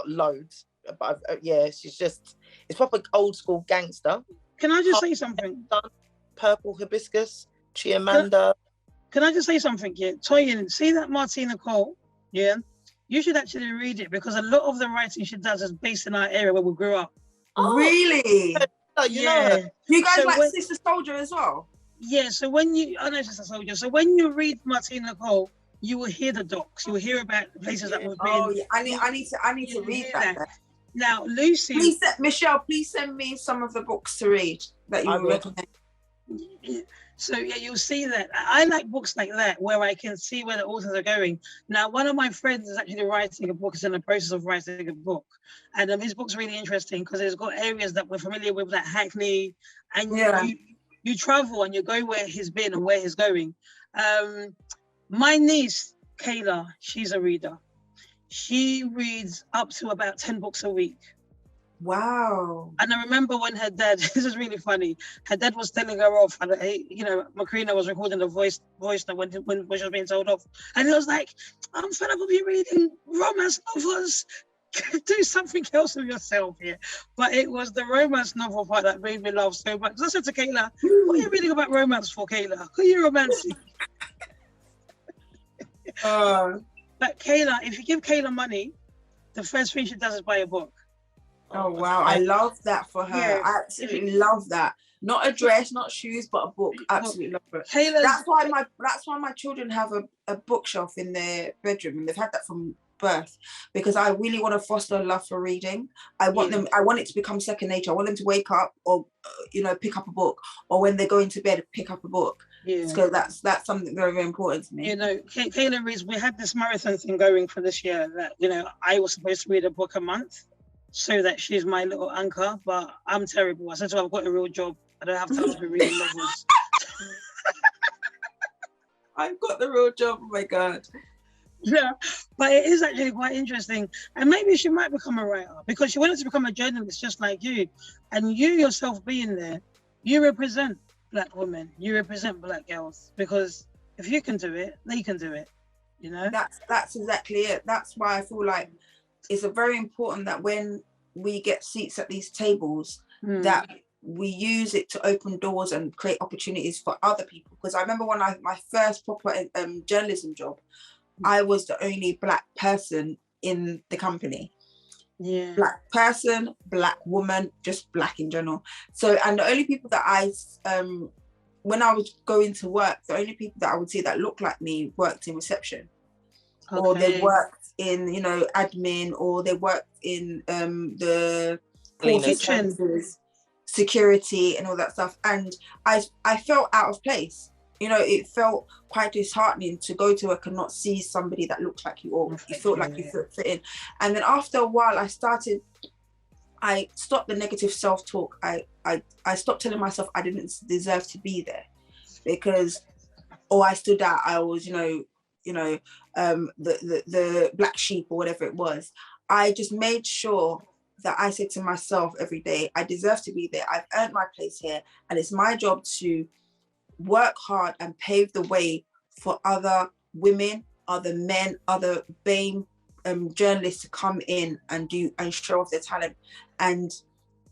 loads. But it's proper old school gangster. Can I just say something? Purple Hibiscus, Chiamanda. Can I just say something? Yeah, Toyin, see that Martina Cole? Yeah, you should actually read it because a lot of the writing she does is based in our area where we grew up. Oh, really? You know her. You guys like Sister Soldier as well? Yeah. So I know Sister Soldier. So when you read Martina Cole, you will hear the docs. You will hear about the places that we've been. Oh yeah, I need to read that. Now, Lucy. Michelle, please send me some of the books to read that you recommend. So yeah, you'll see that. I like books like that where I can see where the authors are going. Now, one of my friends is actually writing a book. He's in the process of writing a book, and his book's really interesting because it's got areas that we're familiar with, like Hackney, and you travel and you go where he's been and where he's going. My niece Kayla, she's a reader. She reads up to about 10 books a week. Wow. And I remember when her dad, this is really funny, her dad was telling her off, and Macrina was recording the voice note when she was being told off. And he was like, I'm fed up of you reading romance novels. Do something else with yourself here. But it was the romance novel part that made me laugh so much. I said to Kayla, what are you reading about romance for, Kayla? Who are you romancing? But Kayla, if you give Kayla money, the first thing she does is buy a book. Oh wow, I love that for her. Yeah. I absolutely love that. Not a dress, not shoes, but a book. Absolutely love it. That's why my children have a bookshelf in their bedroom, and they've had that from birth, because I really want to foster a love for reading. I want it to become second nature. I want them to wake up or pick up a book, or when they're going to bed, pick up a book. Yeah. So that's something very, very important to me. Kayla reads. We had this marathon thing going for this year that I was supposed to read a book a month, so that she's my little anchor, but I'm terrible. I said to her, I've got a real job. I don't have time to be reading novels. I've got the real job. Oh my God. Yeah, but it is actually quite interesting. And maybe she might become a writer because she wanted to become a journalist just like you. And you yourself being there, you represent Black women. You represent Black girls, because if you can do it, they can do it. That's exactly it. That's why I feel like it's very important that when we get seats at these tables, that we use it to open doors and create opportunities for other people. Because I remember when my first proper journalism job, I was the only Black person in the company. Yeah. Black person, Black woman, just Black in general. So, and the only people that when I was going to work, the only people that I would see that looked like me worked in reception. Okay. Or they worked in, admin, or they worked in the services, security, and all that stuff. And I felt out of place. It felt quite disheartening to go to work and not see somebody that looked like you, or you felt like you fit in. And then after a while, I stopped the negative self-talk. I stopped telling myself I didn't deserve to be there because, I stood out. I was, the black sheep or whatever it was. I just made sure that I said to myself every day, I deserve to be there. I've earned my place here, and it's my job to work hard and pave the way for other women, other men, other BAME journalists to come in and show off their talent. And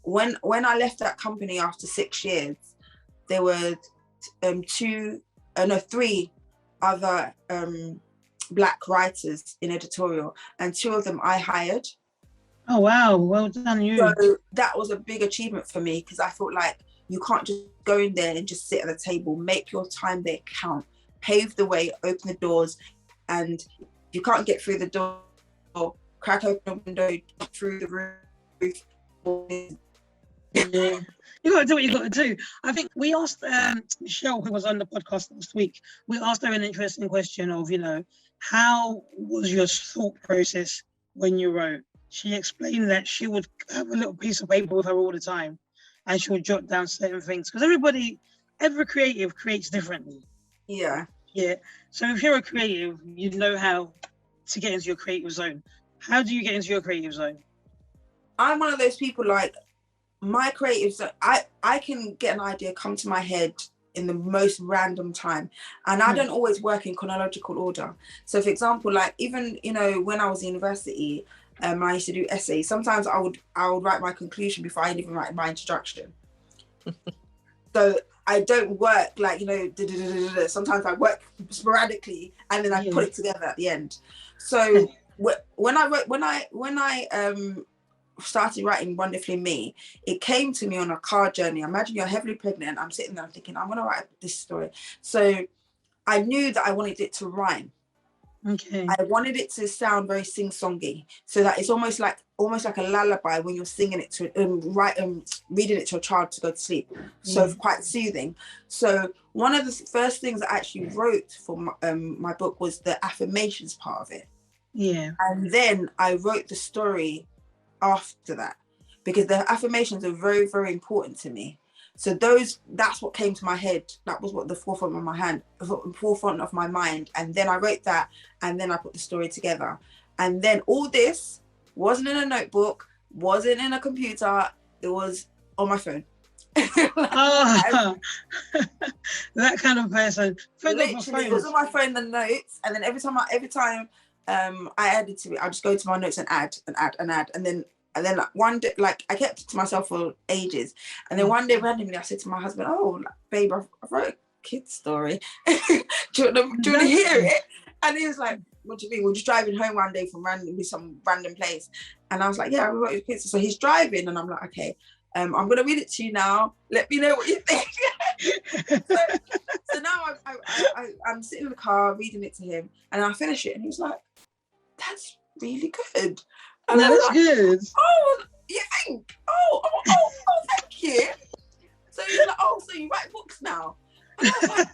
when I left that company after 6 years, there were 3 other Black writers in editorial, and 2 of them I hired. Oh wow, well done you. So that was a big achievement for me, because I felt like you can't just go in there and just sit at the table. Make your time there count. Pave the way, open the doors, and if you can't get through the door, crack open a window, jump through the roof. Yeah. You got to do what you got to do. I think we asked Michelle, who was on the podcast last week, we asked her an interesting question of, how was your thought process when you wrote? She explained that she would have a little piece of paper with her all the time, and she'll jot down certain things because every creative creates differently. Yeah. Yeah. So if you're a creative, you know how to get into your creative zone. How do you get into your creative zone? I'm one of those people, like, my creative zone, I can get an idea come to my head in the most random time, and I don't always work in chronological order. So for example, like, even, you know, when I was in university, I used to do essays. Sometimes I would write my conclusion before I even write my introduction. So I don't work like, you know, sometimes I work sporadically and then I put it together at the end. So when I started writing Wonderfully Me, it came to me on a car journey. Imagine you're heavily pregnant. I'm sitting there thinking, I'm going to write this story. So I knew that I wanted it to rhyme. Okay. I wanted it to sound very sing-songy, so that it's almost like a lullaby when you're singing it to reading it to a child to go to sleep. So quite soothing. So one of the first things I actually wrote for my book was the affirmations part of it. Yeah. And then I wrote the story after that, because the affirmations are very, very important to me. So that's what came to my head. That was what the forefront of my mind. And then I wrote that, and then I put the story together. And then all this wasn't in a notebook, wasn't in a computer. It was on my phone. Oh, that kind of person. Literally, it was on my phone, the notes, and then every time I added to it, I just go to my notes and add, and then like one day, like, I kept it to myself for ages, and then one day randomly I said to my husband, "Oh, babe, I wrote a kid's story. do you want to hear it?" And he was like, "What do you mean?" We're just driving home one day from some random place, and I was like, "Yeah, I wrote a kid's." So he's driving, and I'm like, "Okay, I'm going to read it to you now. Let me know what you think." so now I'm sitting in the car reading it to him, and I finish it, and he was like, "That's really good." And that's good. "Oh, you think? Oh, thank you." So he's like, "Oh, so you write books now?" And I was like,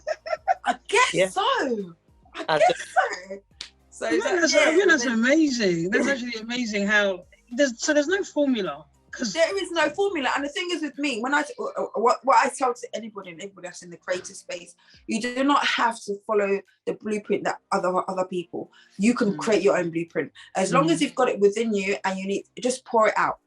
"I guess so. I guess so." So I think that's amazing. That's actually amazing how there's no formula. There is no formula, and the thing is with me, when what I tell to anybody that's in the creative space, you do not have to follow the blueprint that other people. You can create your own blueprint as long as you've got it within you, and you need just pour it out.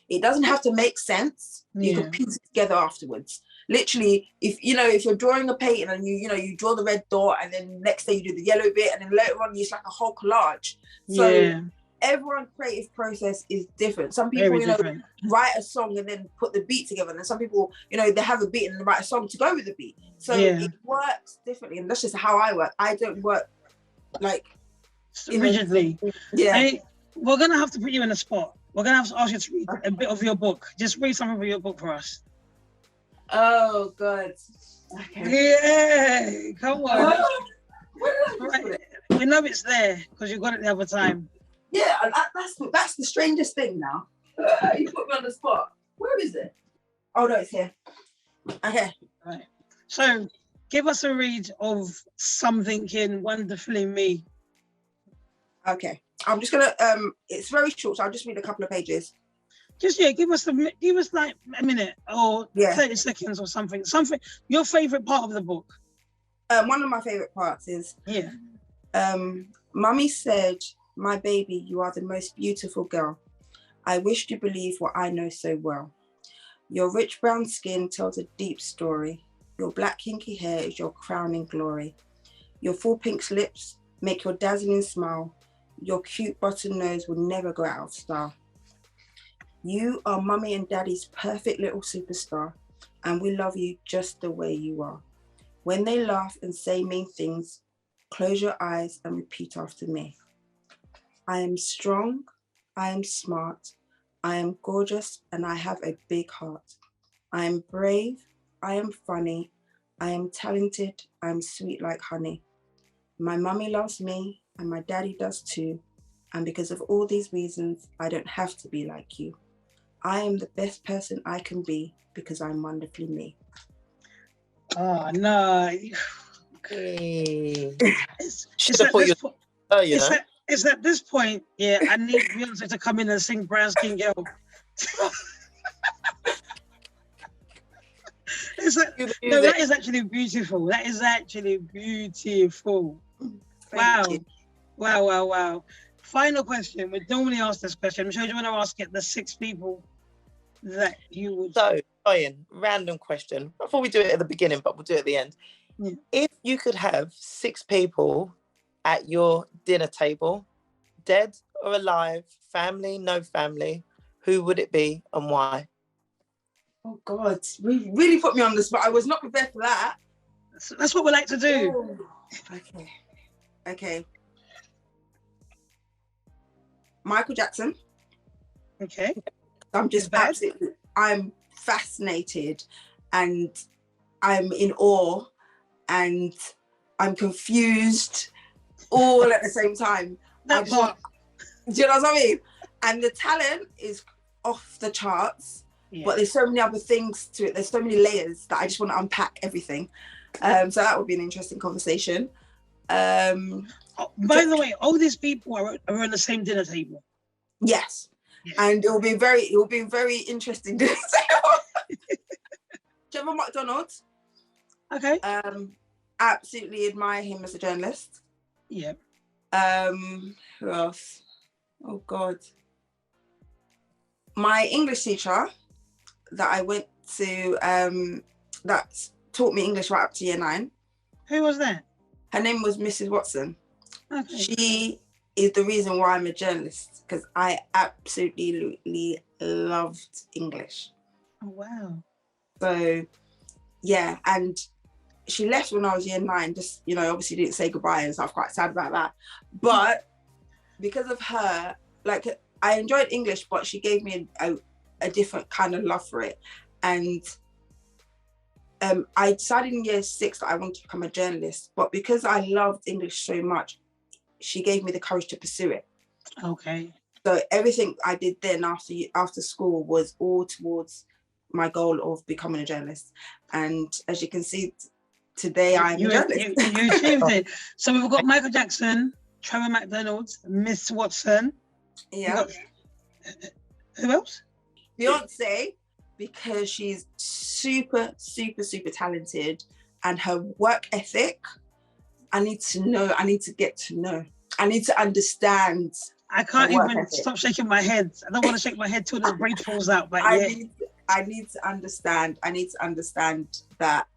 It doesn't have to make sense. You can piece it together afterwards. Literally, if you're drawing a painting and you draw the red dot, and then next day you do the yellow bit, and then later on it's like a whole collage. So everyone's creative process is different. Some people, write a song and then put the beat together, and then some people, they have a beat and then write a song to go with the beat. So it works differently, and that's just how I work. I don't work like rigidly. We're gonna have to put you in a spot. We're gonna have to ask you to read a bit of your book. Just read something from your book for us. Oh, good. Okay. Yeah, come on. Right. We know it's there because you got it the other time. Yeah, that's the strangest thing now. You put me on the spot. Where is it? Oh no, it's here. Okay. Right. So give us a read of something in Wonderfully Me. Okay. I'm just gonna it's very short, so I'll just read a couple of pages. Just give us like a minute or 30 seconds or something. Something your favorite part of the book. One of my favorite parts is Mummy said, "My baby, you are the most beautiful girl. I wish to believe what I know so well. Your rich brown skin tells a deep story. Your black kinky hair is your crowning glory. Your full pink lips make your dazzling smile. Your cute button nose will never go out of style. You are Mummy and Daddy's perfect little superstar, and we love you just the way you are. When they laugh and say mean things, close your eyes and repeat after me. I am strong, I am smart, I am gorgeous, and I have a big heart. I am brave, I am funny, I am talented, I am sweet like honey. My mummy loves me, and my daddy does too. And because of all these reasons, I don't have to be like you. I am the best person I can be because I'm wonderfully me." Oh no. It's at this point, I need Beyonce to come in and sing Brown Skin Girl. It's like, no, that is actually beautiful. That is actually beautiful. Wow. Thank you. Wow. Final question. We normally ask this question. I'm sure you want to ask it the 6 people that you would. So, Toyin, random question. I thought we'd do it at the beginning, but we'll do it at the end. Yeah. If you could have 6 people at your dinner table, dead or alive, family, no family, who would it be and why? Oh God, we really put me on the spot. I was not prepared for that. That's what we like to do. Oh. Okay. Michael Jackson. Okay. I'm fascinated and I'm in awe and I'm confused all at the same time. Do you know what I mean? And the talent is off the charts, but there's so many other things to it. There's so many layers that I just want to unpack everything. So that would be an interesting conversation. By the way, all these people are on the same dinner table. Yes. And it will be very interesting. Do you remember McDonald? Okay. Absolutely admire him as a journalist. Yeah. Who else? Oh God. My English teacher that I went to that taught me English right up to year 9. Who was that? Her name was Mrs. Watson. Okay. She is the reason why I'm a journalist, because I absolutely loved English. Oh wow. So yeah, and she left when I was year 9, just, you know, obviously didn't say goodbye, and so I'm quite sad about that. But because of her, like, I enjoyed English, but she gave me a different kind of love for it. And I decided in year 6 that I wanted to become a journalist, but because I loved English so much, she gave me the courage to pursue it. Okay. So everything I did then after school was all towards my goal of becoming a journalist. And as you can see, today I'm a journalist. You achieved it. So we've got Michael Jackson, Trevor McDonald, Miss Watson. Yeah. Who else? Beyonce, because she's super talented, and her work ethic, I need to get to know. I need to understand. I can't even stop shaking my head. I don't want to shake my head till the braid falls out. But I need to understand. I need to understand that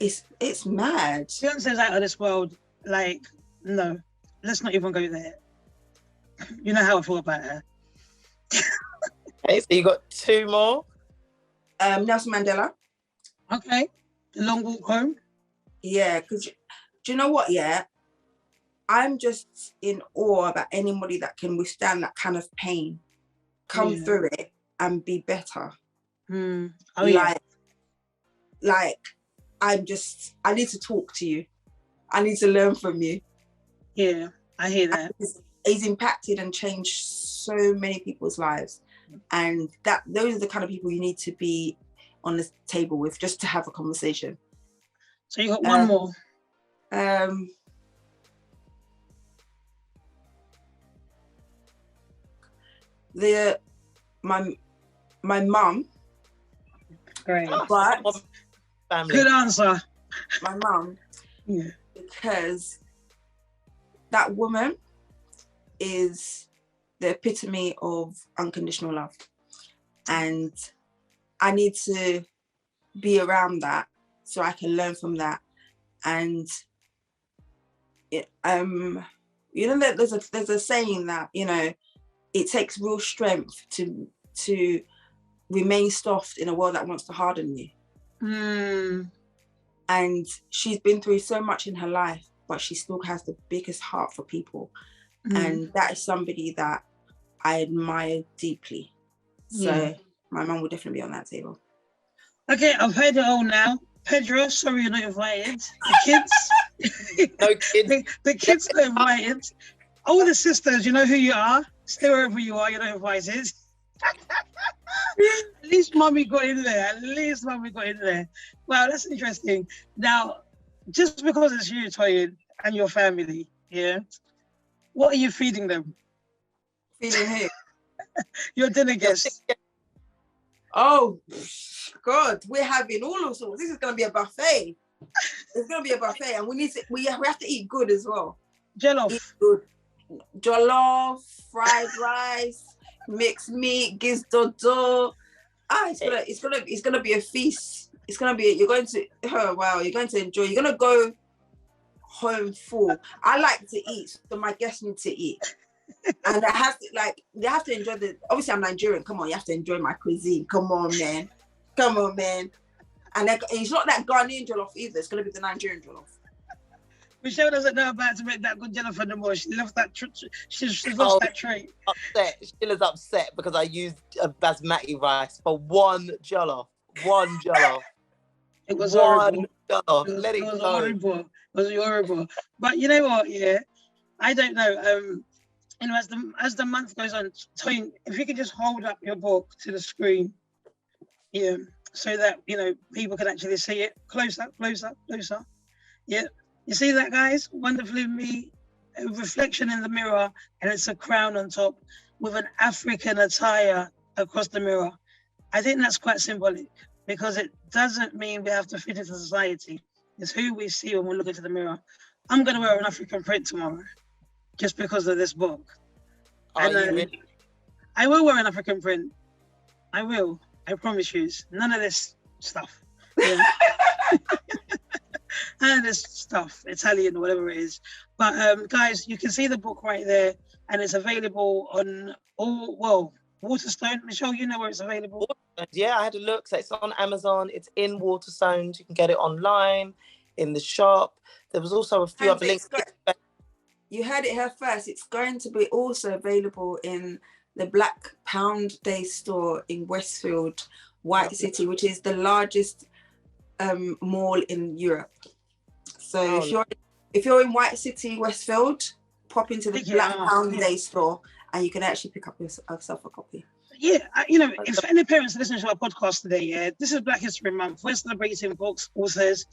it's mad. Beyonce's out of this world. Like, no, let's not even go there. You know how I feel about her. Okay, so you got 2 more. Nelson Mandela. Okay, the long walk home. Yeah, because do you know what? Yeah, I'm just in awe about anybody that can withstand that kind of pain, come through it and be better. Oh, like I need to talk to you. I need to learn from you. Yeah, I hear that. He's impacted and changed so many people's lives. And those are the kind of people you need to be on the table with, just to have a conversation. So you got one more. My mum. Great. But family. Good answer. My mum. Yeah. Because that woman is the epitome of unconditional love. And I need to be around that so I can learn from that. And you know, there's a saying that, you know, it takes real strength to remain soft in a world that wants to harden you. And she's been through so much in her life, but she still has the biggest heart for people. And that is somebody that I admire deeply. So my mum will definitely be on that table. Okay, I've heard it all now. Pedro, sorry you're not invited. The kids. No kids. The kids got invited. All the sisters, you know who you are. Stay wherever you are, you're not invited. At least mommy got in there. Wow, that's interesting. Now, just because it's you, Toyin, and your family, yeah, what are you feeding them? Feeding who? Your dinner guests. Oh, God, we're having all of sorts. This is going to be a buffet. It's going to be a buffet, and we have to eat good as well. Jollof. Eat good. Jollof, fried rice, mixed meat, giz dodo. It's gonna be a feast. It's gonna be. You're going to. Oh wow! You're going to enjoy. You're gonna go home full. I like to eat, so my guests need to eat, and they have to enjoy the. Obviously, I'm Nigerian. Come on, you have to enjoy my cuisine. Come on, man. And it's not that Ghanaian jollof either. It's gonna be the Nigerian jollof. Michelle doesn't know about to make that good jollof anymore. She left that. She's lost that trait. Upset. Sheila's upset because I used a basmati rice for one jollof. One jollof. It was one horrible. jollof. Let it was go. horrible. It was horrible. But you know what? Yeah, I don't know. You know, as the month goes on, Toyin, if you could just hold up your book to the screen, yeah, so that people can actually see it. Close up. Yeah. You see that, guys? Wonderfully me, a reflection in the mirror, and it's a crown on top with an African attire across the mirror. I think that's quite symbolic because it doesn't mean we have to fit into society. It's who we see when we look into the mirror. I'm going to wear an African print tomorrow just because of this book. Are you really? I will wear an African print. I will. I promise you. None of this stuff. Yeah. And this stuff, Italian or whatever it is. But guys, you can see the book right there, and it's available on Waterstone. Michelle, you know where it's available. Yeah, I had a look. So it's on Amazon. It's in Waterstones. You can get it online, in the shop. There was also a few other links. You heard it here first. It's going to be also available in the Black Pound Day store in Westfield, White City, which is the largest mall in Europe. So if you're in White City, Westfield, pop into the Black Pound Day store, and you can actually pick up yourself a copy. Yeah, if any parents are listening to our podcast today, this is Black History Month. We're celebrating books, authors,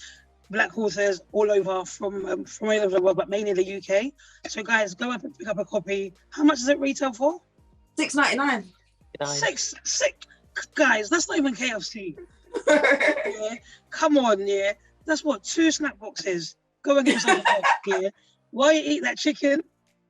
Black authors all over from all over the world, but mainly the UK. So guys, go up and pick up a copy. How much does it retail for? $6.99. Six. Guys, that's not even KFC. Yeah. Come on, yeah. That's what, 2 snack boxes. Go and get yourself a book, yeah. While you eat that chicken,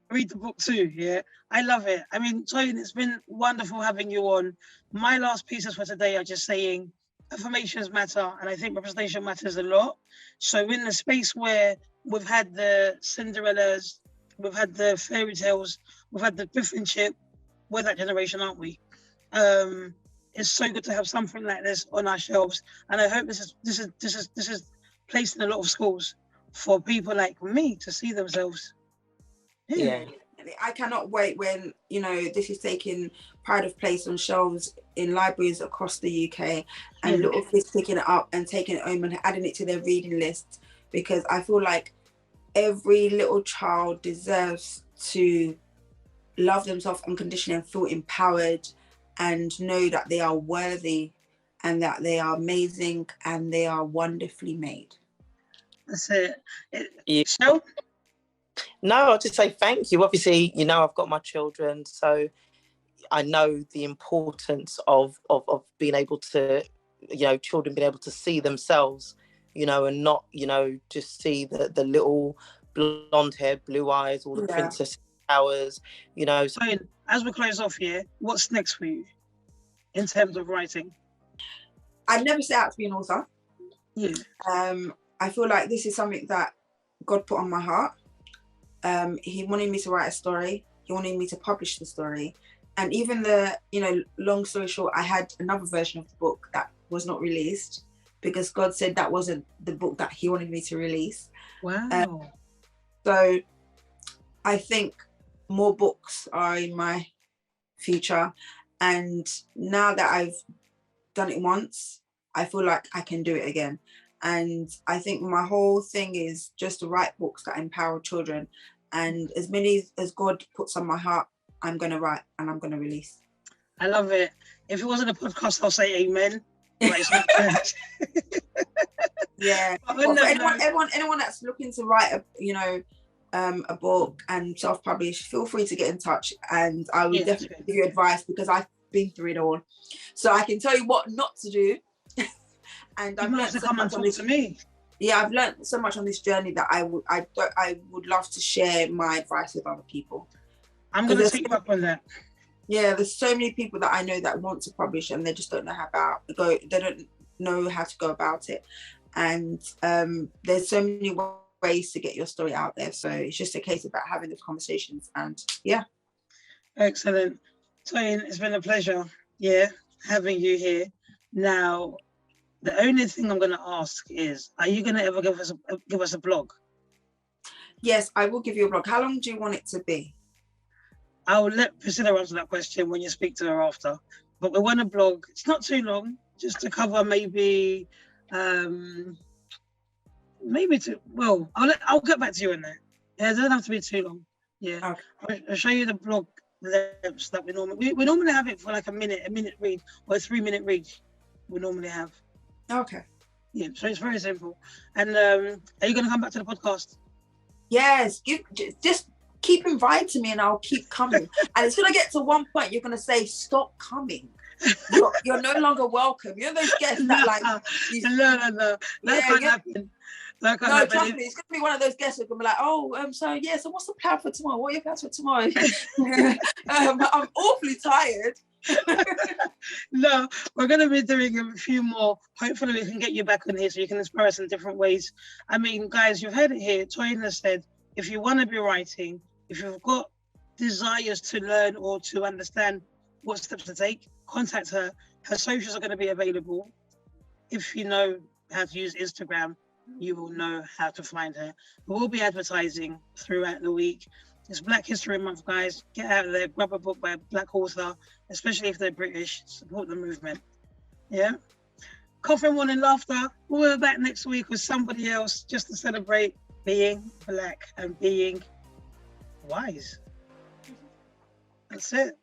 read the book too, yeah. I love it. I mean, Toyin, it's been wonderful having you on. My last pieces for today are just saying affirmations matter, and I think representation matters a lot. So in the space where we've had the Cinderellas, we've had the fairy tales, we've had the Griffin chip, we're that generation, aren't we? It's so good to have something like this on our shelves, and I hope this is placed in a lot of schools for people like me to see themselves. Yeah. I cannot wait when this is taking pride of place on shelves in libraries across the UK, and little kids picking it up and taking it home and adding it to their reading list, because I feel like every little child deserves to love themselves unconditionally and feel empowered and know that they are worthy and that they are amazing and they are wonderfully made. That's it. So? No, I'll just say thank you. Obviously, I've got my children, so I know the importance of being able to, children being able to see themselves, and not, just see the little blonde hair, blue eyes, all the princess powers, So, as we close off here, what's next for you in terms of writing? I never set out to be an author. Yeah. I feel like this is something that God put on my heart. He wanted me to write a story. He wanted me to publish the story. And even long story short, I had another version of the book that was not released because God said that wasn't the book that he wanted me to release. Wow. So I think more books are in my future. And now that I've done it once, I feel like I can do it again. And I think my whole thing is just to write books that empower children. And as many as God puts on my heart, I'm going to write and I'm going to release. I love it. If it wasn't a podcast, I'll say amen. Yeah. Well, for anyone that's looking to write a book and self-publish, feel free to get in touch, and I will definitely give you advice, because been through it all, so I can tell you what not to do. And I've learned so much on this. Yeah, I've learned so much on this journey that I would love to share my advice with other people. I'm going to take you up on that. Yeah, there's so many people that I know that want to publish and they just don't know they don't know how to go about it. And there's so many ways to get your story out there. So it's just a case about having those conversations. And yeah. Excellent. Toyin, it's been a pleasure, having you here. Now, the only thing I'm going to ask is, are you going to ever give us a blog? Yes, I will give you a blog. How long do you want it to be? I'll let Priscilla answer that question when you speak to her after. But we want a blog. It's not too long, just to cover maybe I'll get back to you on that. Yeah, it doesn't have to be too long. Yeah, okay. I'll show you the blog lengths that we normally have it for like a minute read or a 3-minute read. We normally have. Okay. Yeah, so it's very simple. And are you going to come back to the podcast? Yes, just keep inviting me and I'll keep coming. And it's going to get to one point you're going to say, stop coming. You're no longer welcome. You know those guests that like... No. That can't happen. No, trust me, it's going to be one of those guests who are going to be like, so what's the plan for tomorrow? What are your plans for tomorrow? I'm awfully tired. No, we're going to be doing a few more. Hopefully we can get you back on here so you can inspire us in different ways. I mean, guys, you've heard it here. Toyin has said, if you want to be writing, if you've got desires to learn or to understand what steps to take, contact her. Her socials are going to be available. If you know how to use Instagram, you will know how to find her. We'll be advertising throughout the week. It's Black History Month, guys. Get out there, grab a book by a Black author, especially if they're British. Support the movement. Yeah. Coffee, Morning Laughter. We'll be back next week with somebody else just to celebrate being Black and being wise. That's it.